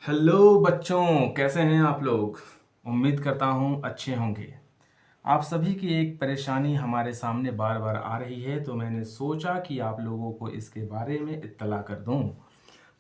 Hello बच्चों, कैसे हैं आप लोग। उम्मीद करता हूँ अच्छे होंगे। आप सभी की एक परेशानी हमारे सामने बार बार आ रही है, तो मैंने सोचा कि आप लोगों को इसके बारे में इत्तला कर दूं।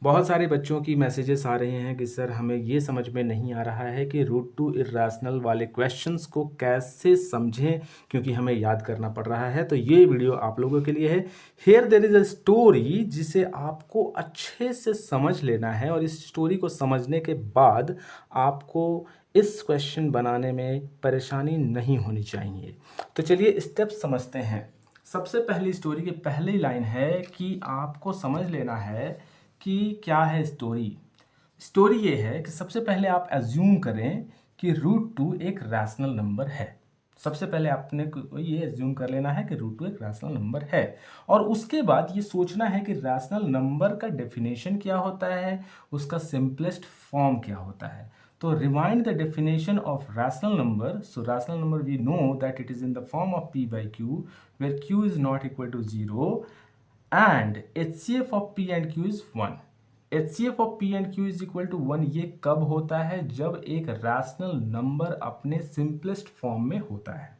बहुत सारे बच्चों की मैसेजेस आ रहे हैं कि सर हमें ये समझ में नहीं आ रहा है कि रूट टू इर्राशनल वाले क्वेश्चंस को कैसे समझें, क्योंकि हमें याद करना पड़ रहा है। तो ये वीडियो आप लोगों के लिए है। Here there is a story जिसे आपको अच्छे से समझ लेना है, और इस स्टोरी को समझने के बाद आपको इस क्वेश्चन बनाने में परेशानी नहीं होनी चाहिए। तो चलिए स्टेप समझते हैं। सबसे पहली स्टोरी की पहली लाइन है कि आपको समझ लेना है कि क्या है स्टोरी। स्टोरी ये है कि सबसे पहले आप एज्यूम करें कि रूट टू एक रैशनल नंबर है। सबसे पहले आपने को ये एज्यूम कर लेना है कि रूट टू एक रैशनल नंबर है, और उसके बाद ये सोचना है कि रैशनल नंबर का डेफिनेशन क्या होता है, उसका सिंपलेस्ट फॉर्म क्या होता है। तो remind the definition of rational number. So rational number we know that it is in the form of p by q, where q is not equal to 0 and HCF of P and Q is 1। HCF of P and Q is equal to 1 ये कब होता है? जब एक rational number अपने simplest form में होता है।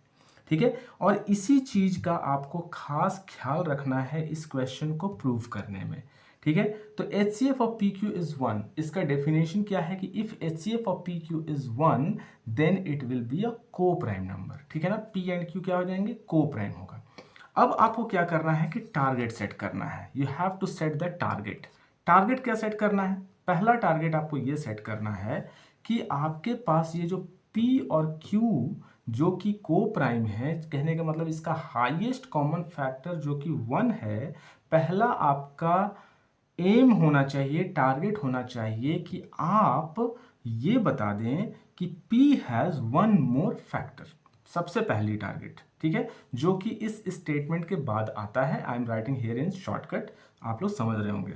ठीक है, और इसी चीज का आपको खास ख्याल रखना है इस क्वेश्चन को प्रूव करने में। ठीक है, तो HCF of PQ is 1, इसका डेफिनेशन क्या है कि if HCF of PQ is 1 then it will be a coprime number. ठीक है ना, P एंड Q क्या हो जाएंगे? को प्राइम होगा। अब आपको क्या करना है कि टारगेट सेट करना है। You have to set the target. Target क्या सेट करना है? पहला टारगेट आपको ये सेट करना है कि आपके पास ये जो P और Q जो कि को प्राइम है, कहने का मतलब इसका हाईएस्ट कॉमन फैक्टर जो कि 1 है। पहला आपका एम होना चाहिए, टारगेट होना चाहिए कि आप ये बता दें कि P हैज 1 मोर फैक्टर। सबसे पहली टारगेट, ठीक है, जो कि इस स्टेटमेंट के बाद आता है। I am writing here in shortcut, आप लोग समझ रहे होंगे।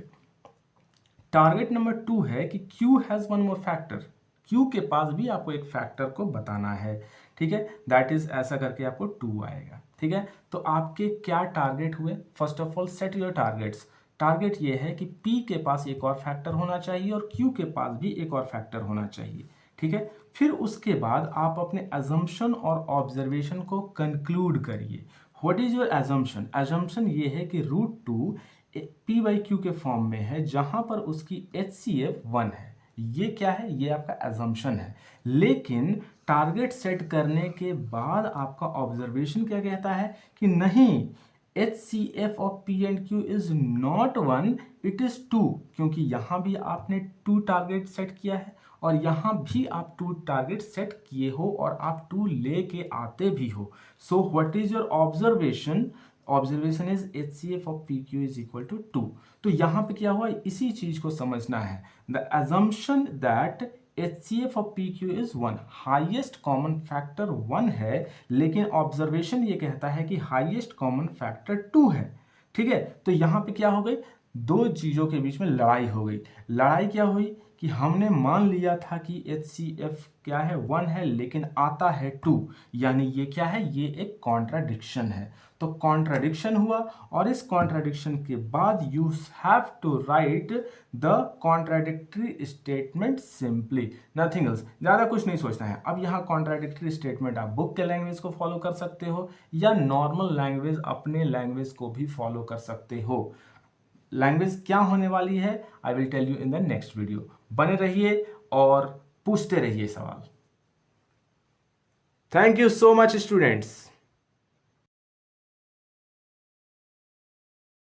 टारगेट नंबर 2 है कि Q has 1 more factor. Q के पास भी आपको एक फैक्टर को बताना है। ठीक है, दैट इज ऐसा करके आपको 2 आएगा। ठीक है, तो आपके क्या टारगेट हुए? First of all set your targets. Target ये है कि P के पास एक और फैक्टर होना चाहिए और Q के पास भी एक और फैक्टर होना चाहिए। ठीक है, फिर उसके बाद आप अपने अजम्पशन और ऑब्जर्वेशन को कंक्लूड करिए। What is your assumption? Assumption ये है कि root two P by q के फॉर्म में है, जहां पर उसकी HCF 1 है। ये क्या है? ये आपका एजम्पशन है। लेकिन टारगेट सेट करने के बाद आपका ऑब्जर्वेशन क्या कहता है कि नहीं, HCF of P and Q is not 1, it is 2। क्योंकि यहां भी आपने 2 टारगेट सेट किया है और यहां भी आप 2 टारगेट सेट किए हो और आप 2 लेके आते भी हो। So what is your observation? Observation is HCF of PQ is equal to 2। तो यहां पे क्या हुआ, इसी चीज को समझना है। The assumption that HCF of PQ is 1, highest common factor 1 है, लेकिन ऑब्जर्वेशन ये कहता है कि हाईएस्ट कॉमन फैक्टर 2 है। ठीक है, तो यहां पे क्या हो गई? दो चीजों के बीच में लड़ाई हो गई। लड़ाई क्या हुई कि हमने मान लिया था कि HCF क्या है? 1 है, लेकिन आता है 2। यानी ये क्या है? ये एक कॉन्ट्राडिक्शन है। तो कॉन्ट्राडिक्शन हुआ, और इस कॉन्ट्राडिक्शन के बाद you have to write the contradictory statement simply, nothing else. ज्यादा कुछ नहीं सोचना है। अब यहाँ कॉन्ट्राडिक्टरी स्टेटमेंट आप बुक के लैंग्वेज को फॉलो कर सकते हो या नॉर्मल लैंग्वेज अपने लैंग्वेज को भी फॉलो कर सकते हो। लैंग्वेज क्या होने वाली है I will tell you in the next video. बने रहिए और पूछते रहिए सवाल। Thank you so much students.